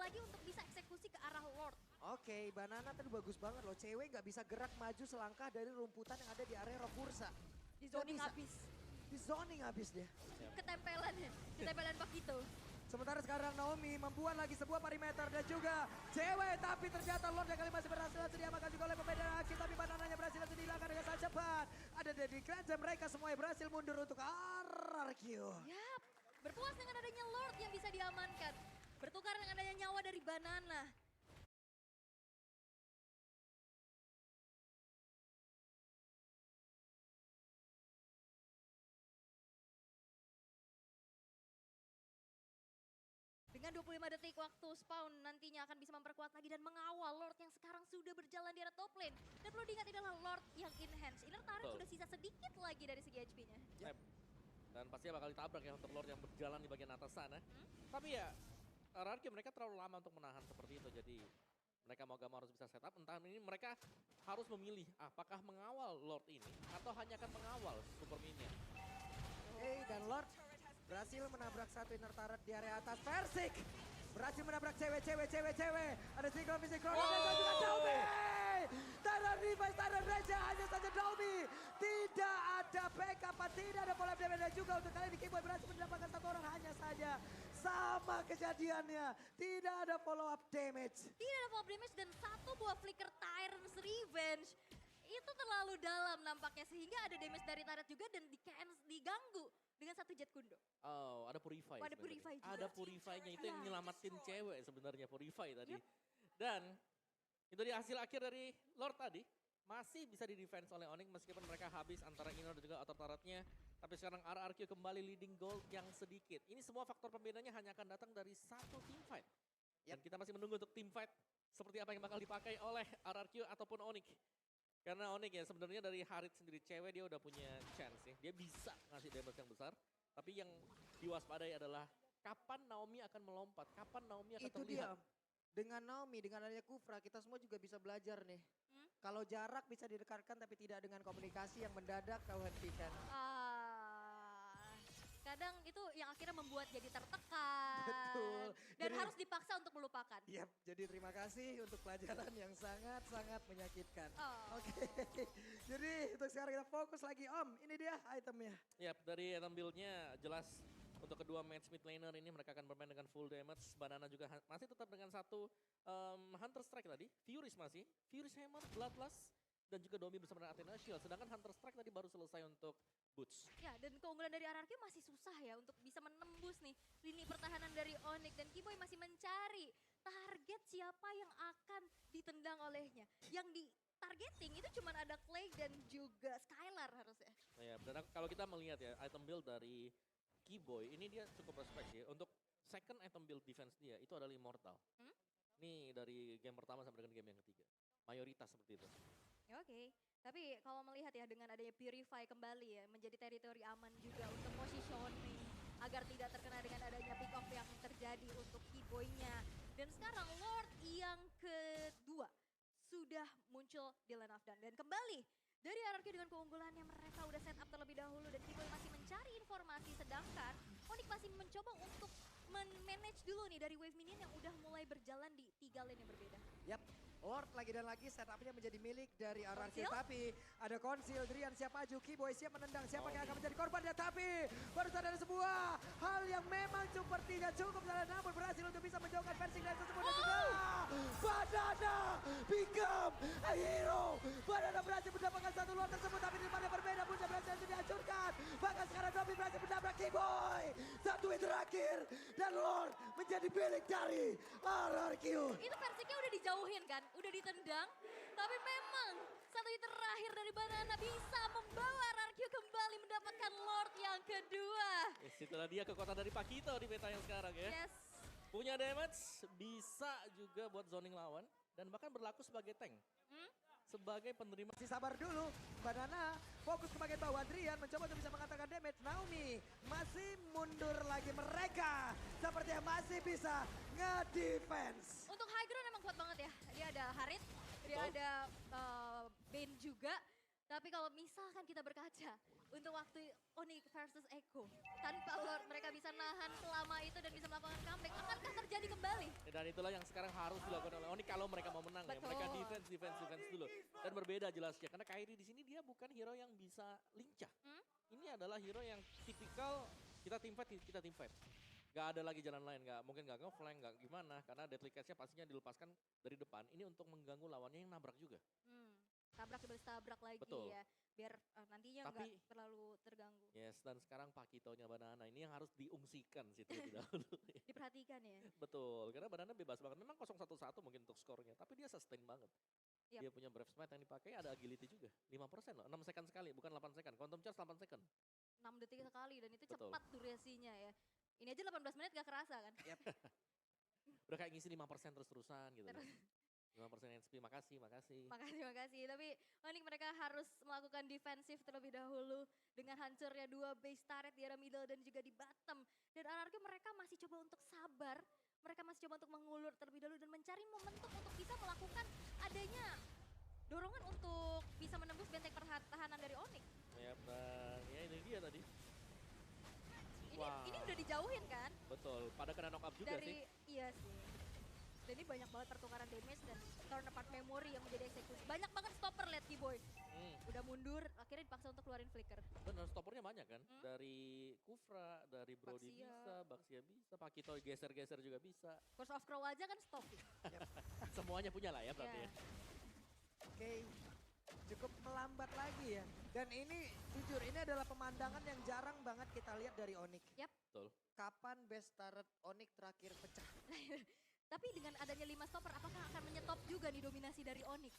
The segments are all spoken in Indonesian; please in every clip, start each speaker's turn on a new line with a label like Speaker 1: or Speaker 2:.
Speaker 1: lagi untuk bisa eksekusi ke arah Lord.
Speaker 2: Oke, Banana tadi bagus banget loh. Cewek nggak bisa gerak maju selangkah dari rumputan yang ada di area rock bursa.
Speaker 1: Di
Speaker 2: Nggak
Speaker 1: zoning
Speaker 2: bisa.
Speaker 1: habis.
Speaker 2: Di zoning habis dia.
Speaker 1: Ketempelan ya, ketempelan Pakito.
Speaker 2: Sementara sekarang Naomi membuat lagi sebuah perimeter dan juga cewek. Tapi ternyata Lord yang kali masih berhasil diamankan juga oleh pembeda aksi. Tapi Banananya berhasil dihilangkan dengan sangat cepat. Ada Daddy Clan dan mereka semuanya berhasil mundur untuk RRQ.
Speaker 1: Yap, berpuas dengan adanya Lord yang bisa diamankan. Bertukar dengan adanya nyawa dari Banana. Dengan 25 detik waktu spawn nantinya akan bisa memperkuat lagi dan mengawal Lord yang sekarang sudah berjalan di arah top lane. Dan perlu diingat adalah Lord yang enhance. Inner turret
Speaker 3: Betul.
Speaker 1: sudah sisa sedikit lagi dari segi HP-nya.
Speaker 3: Yep. Dan pastinya bakal ditabrak ya untuk Lord yang berjalan di bagian atas sana. Tapi ya, RRQ mereka terlalu lama untuk menahan seperti itu. Jadi mereka mau gak mau harus bisa setup. Entah ini mereka harus memilih apakah mengawal Lord ini atau hanya akan mengawal Super Minion.
Speaker 2: Dan Lord berhasil menabrak satu inner turret di area atas. Persik berhasil menabrak cewek. Ada single fisik Kronos dan juga Daumi. Tyrant Revice, Tyrant Raja, hanya saja Daumi. Tidak ada backup, tidak ada follow up damage. Dan juga untuk kali ini Keyboy berhasil mendapatkan satu orang hanya saja. Sama kejadiannya, tidak ada follow up damage.
Speaker 1: Tidak ada follow up damage dan satu buah flicker Tyrant's Revenge. Itu terlalu dalam nampaknya sehingga ada damage dari turret juga dan diganggu dengan satu jet kundo.
Speaker 3: Oh, ada Purify.
Speaker 1: Oh, ada
Speaker 3: sebenarnya.
Speaker 1: Purify juga.
Speaker 3: Ada Purify-nya itu yang nyelamatin cewek sebenarnya Purify tadi.
Speaker 1: Yep.
Speaker 3: Dan itu di hasil akhir dari Lord tadi masih bisa di defense oleh Onyx meskipun mereka habis antara Inner dan juga outer turretnya. Tapi sekarang RRQ kembali leading gold yang sedikit. Ini semua faktor pembedanya hanya akan datang dari satu team fight. Dan kita masih menunggu untuk team fight seperti apa yang bakal dipakai oleh RRQ ataupun Onyx. Karena Onyx ya sebenarnya dari Harit sendiri cewek dia udah punya chance ya. Dia bisa ngasih damage yang besar. Tapi yang diwaspadai adalah kapan Naomi akan melompat, kapan Naomi akan
Speaker 2: Itu
Speaker 3: terlihat.
Speaker 2: dia. Dengan Naomi, dengan adanya Kufra, kita semua juga bisa belajar nih. Kalau jarak bisa didekatkan tapi tidak dengan komunikasi yang mendadak kau hentikan.
Speaker 1: Kadang itu yang akhirnya membuat jadi tertekan.
Speaker 2: Betul.
Speaker 1: Dan
Speaker 2: Jadi-
Speaker 1: harus dipaksa untuk melupakan.
Speaker 2: Yap, jadi terima kasih untuk pelajaran yang sangat-sangat menyakitkan.
Speaker 1: Oh.
Speaker 2: Oke, jadi untuk sekarang kita fokus lagi Om, ini dia itemnya.
Speaker 3: Ya dari item build-nya jelas untuk kedua match mid laner ini mereka akan bermain dengan full damage. Banana juga masih tetap dengan satu Hunter Strike tadi. Furious masih. Furious Hammer, Bloodlust, dan juga Domi bersama dengan Athena Shield. Sedangkan Hunter Strike tadi baru selesai untuk Boots.
Speaker 1: Ya, dan keunggulan dari RRQ masih susah ya untuk bisa menembus nih lini pertahanan dari Onyx. Dan Keyboy masih mencari target siapa yang akan ditendang olehnya. Yang di targeting itu cuma ada Clay dan juga Skylar harusnya.
Speaker 3: Nah, ya, dan kalau kita melihat ya item build dari Keyboy ini dia cukup respect sih. Untuk second item build defense dia itu adalah Immortal. Ini dari game pertama sampai dengan game yang ketiga. Mayoritas seperti itu.
Speaker 1: Ya, oke, tapi kalau melihat ya dengan adanya Purify kembali ya menjadi teritori aman juga untuk positioning agar tidak terkena dengan adanya pick off yang terjadi untuk Keyboy-nya. Dan sekarang Lord yang kedua sudah muncul di line of dan kembali dari RRQ dengan keunggulannya mereka udah set up terlebih dahulu dan Keyboy masih mencari informasi sedangkan Onyx masih mencoba untuk manage dulu nih dari wave minion yang udah mulai berjalan di 3 lane yang berbeda.
Speaker 2: Yap, Lord lagi dan lagi setupnya menjadi milik dari RRQ.
Speaker 1: Konsil?
Speaker 2: Tapi ada konsil, Drian siap maju, Keyboy siap menendang. Siapa yang akan menjadi korbannya? Tapi barusan ada sebuah hal yang memang sepertinya cukup salah. Namun berhasil untuk bisa menjauhkan versing dari tersebut. Dan juga Banana become a hero. Banana berhasil mendapatkan satu Lord tersebut. Tapi di mana berbeda pun berhasil dihancurkan. Bahkan sekarang Dobby berhasil menabrak Keyboy. Satu hit terakhir. Dan Lord menjadi milik dari RRQ.
Speaker 1: Itu versinya udah dijauhin kan, udah ditendang. Tapi memang satu hit terakhir dari Banana bisa membawa RRQ kembali mendapatkan Lord yang kedua.
Speaker 3: Itulah dia kekuatan dari Pakito di meta yang sekarang ya.
Speaker 1: Yes.
Speaker 3: Punya damage, bisa juga buat zoning lawan. Dan bahkan berlaku sebagai tank. Sebagai penerima.
Speaker 2: Masih sabar dulu, Banana fokus ke bagian bawah. Drian mencoba untuk bisa mengatakan damage. Naomi masih mundur lagi, mereka sepertinya masih bisa nge-defense.
Speaker 1: Untuk high ground emang kuat banget ya. Dia ada Harit, dia
Speaker 3: Betul.
Speaker 1: ada Bane juga. Tapi kalau misalkan kita berkaca untuk waktu Onyx versus Echo. Tanpa Lord mereka bisa nahan selama itu dan bisa melakukan comeback. Akankah terjadi kembali?
Speaker 3: Dan Dan itulah yang sekarang harus dilakukan oleh Onyx kalau mereka mau menang ya. Mereka
Speaker 1: Betul.
Speaker 3: defense dulu. Dan berbeda jelasnya karena Kairi di sini dia bukan hero yang bisa lincah.
Speaker 1: Hmm?
Speaker 3: Ini adalah hero yang tipikal kita team fight. Gak ada lagi jalan lain, mungkin gak nge-flank, gak gimana. Karena deadly catch-nya pastinya dilepaskan dari depan. Ini untuk mengganggu lawannya yang nabrak juga.
Speaker 1: Tabrak dibalik tabrak lagi
Speaker 3: Betul.
Speaker 1: ya. Biar nantinya
Speaker 3: Tapi-
Speaker 1: nggak terlalu terganggu.
Speaker 3: Yes, dan sekarang Pakitonya Banana ini yang harus diungsikan sih terlebih dahulu.
Speaker 1: Diperhatikan ya.
Speaker 3: Betul, karena Banana bebas banget. Memang 0-1-1 mungkin untuk skornya, tapi dia sustain banget.
Speaker 1: Yap.
Speaker 3: Dia punya Brave Smite yang dipakai, ada agility juga. 5% loh, 6 second sekali, bukan 8 second. Quantum Charge 8 second.
Speaker 1: 6 detik sekali dan itu
Speaker 3: Betul.
Speaker 1: cepat durasinya ya. Ini aja 18 menit gak kerasa kan.
Speaker 3: Udah kayak ngisi 5% terus-terusan gitu.
Speaker 1: Terus.
Speaker 3: 5% HP, makasih.
Speaker 1: Makasih. Tapi Onyx mereka harus melakukan defensif terlebih dahulu. Dengan hancurnya 2 base turret di area middle dan juga di bottom. Dan RRQ mereka masih coba untuk sabar. Mereka masih coba untuk mengulur terlebih dahulu dan mencari momentum untuk bisa melakukan adanya dorongan untuk bisa menembus benteng pertahanan dari Onyx.
Speaker 3: Ya, dan ya ini dia tadi.
Speaker 1: Ini udah dijauhin kan?
Speaker 3: Betul, pada kena knock up juga
Speaker 1: Dari
Speaker 3: sih.
Speaker 1: iya sih. Dan ini banyak banget pertukaran damage dan turn apart memory yang menjadi eksekusi. Banyak banget stopper liat Keyboy. Udah mundur, akhirnya dipaksa untuk keluarin flicker.
Speaker 3: Bener, stoppernya banyak kan. Dari Kufra, dari Brody
Speaker 1: Baxia.
Speaker 3: bisa, Baxia bisa, Pakito geser-geser juga bisa.
Speaker 1: Curse of Crow aja kan stop.
Speaker 3: Semuanya punya lah ya berarti
Speaker 1: Iya.
Speaker 3: ya.
Speaker 2: Oke, cukup melambat lagi ya. Dan ini jujur ini adalah pemandangan yang jarang banget kita lihat dari Onyx.
Speaker 1: Yap.
Speaker 3: Betul.
Speaker 2: Kapan best turret Onyx terakhir pecah?
Speaker 1: Tapi dengan adanya 5 stopper, apakah akan menyetop juga nih dominasi dari Onyx?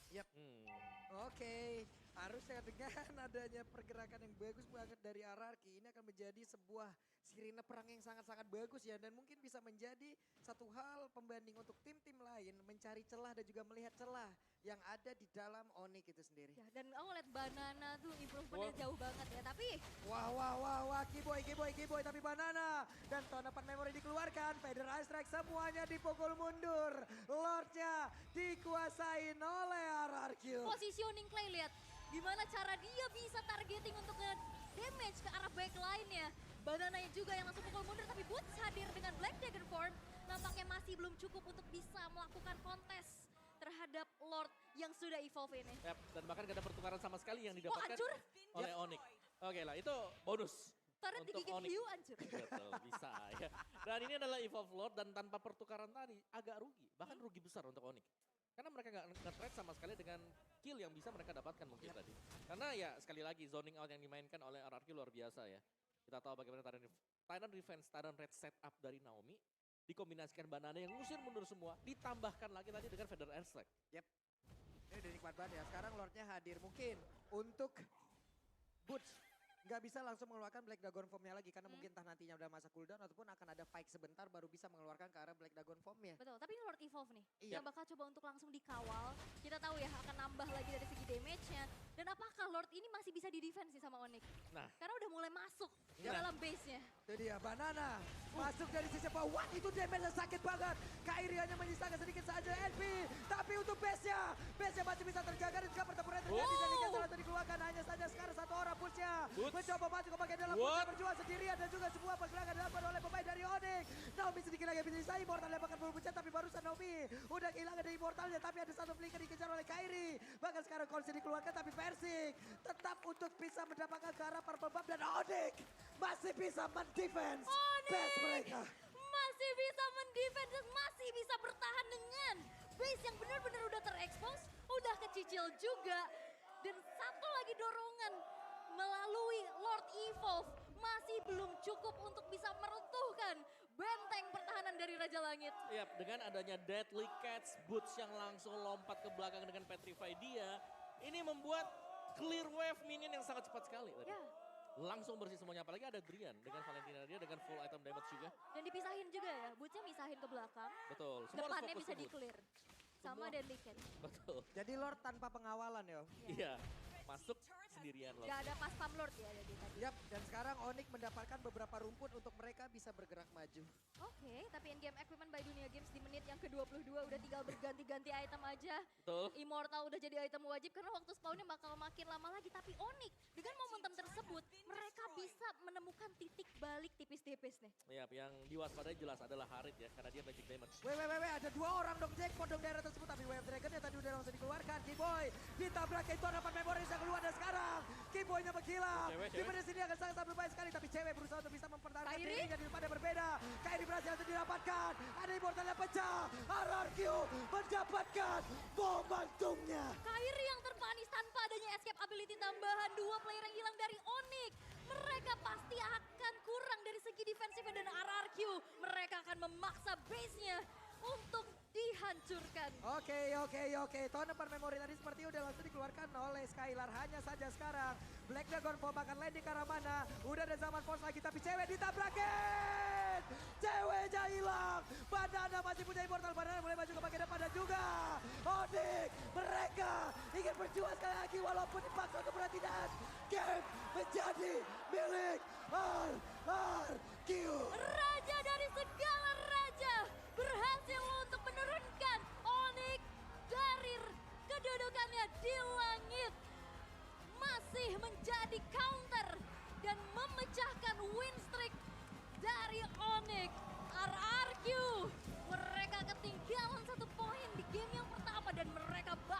Speaker 2: Oke, harusnya dengan adanya pergerakan yang bagus banget dari RRQ ini akan menjadi sebuah sirine perang yang sangat-sangat bagus ya. Dan mungkin bisa menjadi satu hal pembanding untuk tim-tim lain mencari celah dan juga melihat celah yang ada di dalam Onyx itu sendiri.
Speaker 1: Ya, dan aku lihat Banana tuh improvementnya jauh banget ya. Tapi
Speaker 2: Wah, Keyboy, tapi Banana. Dan tahun depan memory dikeluarkan, Feather Ice Strike semuanya dipukul mundur. Lordnya dikuasain oleh RRQ.
Speaker 1: positioning Clay lihat. Gimana cara dia bisa targeting untuk damage ke arah backline-nya. Banananya juga yang langsung pukul mundur, tapi Boots hadir dengan Black Dagger Form. Nampaknya masih belum cukup untuk bisa melakukan kontes terhadap Lord yang sudah evolve ini.
Speaker 3: Yap, dan bahkan gak ada pertukaran sama sekali yang didapatkan
Speaker 1: hancur.
Speaker 3: oleh Onyx. Oke lah, itu bonus.
Speaker 1: Turret
Speaker 3: untuk
Speaker 1: digigit
Speaker 3: Onyx.
Speaker 1: hiu hancur.
Speaker 3: Betul, bisa ya. Dan ini adalah Evolve Lord dan tanpa pertukaran tadi agak rugi. Bahkan rugi besar untuk Onyx. Karena mereka nggak nge-trade sama sekali dengan kill yang bisa mereka dapatkan mungkin tadi. Karena ya sekali lagi zoning out yang dimainkan oleh RRQ luar biasa ya. Kita tahu bagaimana Tyrant Revenge, Tyrant Red setup dari Naomi. Dikombinasikan Banana yang ngusir mundur semua. Ditambahkan lagi tadi dengan Feather Airstrike.
Speaker 2: Ini udah nikmat banget ya. Sekarang Lordnya hadir mungkin untuk Boots. Nggak bisa langsung mengeluarkan Black Dragon Form-nya lagi. Karena mungkin entah nantinya udah masa cooldown ataupun akan ada fight sebentar baru bisa mengeluarkan ke arah Black Dragon Form-nya.
Speaker 1: Betul, tapi ini Lord Evolve nih.
Speaker 2: Iya.
Speaker 1: Yang bakal coba untuk langsung dikawal. Kita tahu ya akan nambah lagi dari segi damage-nya. Dan apakah Lord ini masih bisa di-defense sih sama Onyx?
Speaker 3: Nah.
Speaker 1: Karena udah mulai masuk ke
Speaker 3: Nah.
Speaker 1: dalam base-nya.
Speaker 2: Itu dia Banana masuk dari sisi bawah. Wah, itu damage sakit banget. Kairi hanya menyisakan sedikit saja NP. Tapi untuk base-nya masih bisa terjaga dan juga pertempuran terjadi. Dan
Speaker 1: Wow.
Speaker 2: salah satu dikeluarkan hanya saja sekarang satu orang push-nya.
Speaker 3: Boots.
Speaker 2: Mencoba masuk ke bagian dalam
Speaker 3: What?
Speaker 2: push-nya berjuang sendirian dan juga sebuah pergerakan dilakukan oleh pemain dari Onyx. Naomi sedikit lagi bisa disai. Immortal lepaskan full push tapi barusan Naomi udah kehilangan dari Immortalnya. Tapi ada satu flicker dikejar oleh Kairi. Bahkan sekarang Konsi dikeluarkan tapi Persik tetap untuk bisa mendapatkan ke arah Purple Buff dan Onyx masih bisa mendefense base mereka.
Speaker 1: Masih bisa mendefense dan masih bisa bertahan dengan base yang benar-benar udah terekspos, udah kecicil juga. Dan satu lagi dorongan melalui Lord Evolve masih belum cukup untuk bisa meruntuhkan benteng pertahanan dari Raja Langit.
Speaker 3: Yap, dengan adanya Deadly Catch, Boots yang langsung lompat ke belakang dengan Petrify dia. Ini membuat clear wave minion yang sangat cepat sekali tadi.
Speaker 1: Ya,
Speaker 3: Langsung bersih semuanya, apalagi ada Drian dengan Valentina dia dengan full item damage juga.
Speaker 1: dan dipisahin juga ya, Bootsnya misahin ke belakang,
Speaker 3: Betul, semua harus
Speaker 1: depannya
Speaker 3: fokus
Speaker 1: bisa
Speaker 3: ke Boots.
Speaker 1: di-clear. Sama
Speaker 3: Semua.
Speaker 1: Deadly Catch.
Speaker 3: Betul,
Speaker 2: Jadi Lord tanpa pengawalan yo.
Speaker 3: iya. masuk sendirian loh.
Speaker 1: Gak ada pas pam lord ya jadi tadi.
Speaker 2: Yap, dan sekarang Onyx mendapatkan beberapa rumput untuk mereka bisa bergerak maju.
Speaker 1: Oke, tapi in-game equipment by Dunia Games di menit yang ke-22 udah tinggal berganti-ganti item aja.
Speaker 3: Betul.
Speaker 1: Immortal udah jadi item wajib karena waktu spawnnya bakal makin lama lagi. Tapi Onyx dengan momentum tersebut mereka bisa menemukan titik balik tipis-tipis nih.
Speaker 3: Yap, yang diwaspadai jelas adalah Harit ya, karena dia magic damage.
Speaker 2: Weh, ada 2 orang dong jackpot dong daerah tersebut. Tapi Wave Dragon ya tadi udah langsung dikeluarkan. Keyboy ditabrak itu dapat memoris yang keluar dan sekarang Keyboynya menghilang. Di menit sini akan sangat berbahaya sekali. Tapi cewek berusaha untuk bisa mempertahankan
Speaker 1: Kairi?
Speaker 2: dirinya di depan yang berbeda. Kairi berhasil untuk didapatkan. Ada immortal yang pecah. RRQ mendapatkan momentumnya.
Speaker 1: Kairi yang terpanis tanpa adanya escape ability tambahan. 2 player yang hilang dari Onyx. Mereka pasti akan kurang dari segi defensifnya dan RRQ. Mereka akan memaksa base-nya untuk dihancurkan.
Speaker 2: Oke. Tahun depan memori tadi seperti udah langsung dikeluarkan oleh Skylar. Hanya saja sekarang Black Dragon Bomb akan landing ke arah mana. Udah ada zaman force lagi tapi cewek ditabrakin. Ceweknya hilang. Bandana masih punya immortal. Bandana boleh maju ke bagian depan dan juga Onyx. Mereka ingin berjuang sekali lagi walaupun dipaksa untuk perhatian. Game menjadi milik RRQ.
Speaker 1: Raja dari segala raja berhasil untuk menurunkan Onyx dari kedudukannya di langit. Masih menjadi counter dan memecahkan win streak dari Onyx.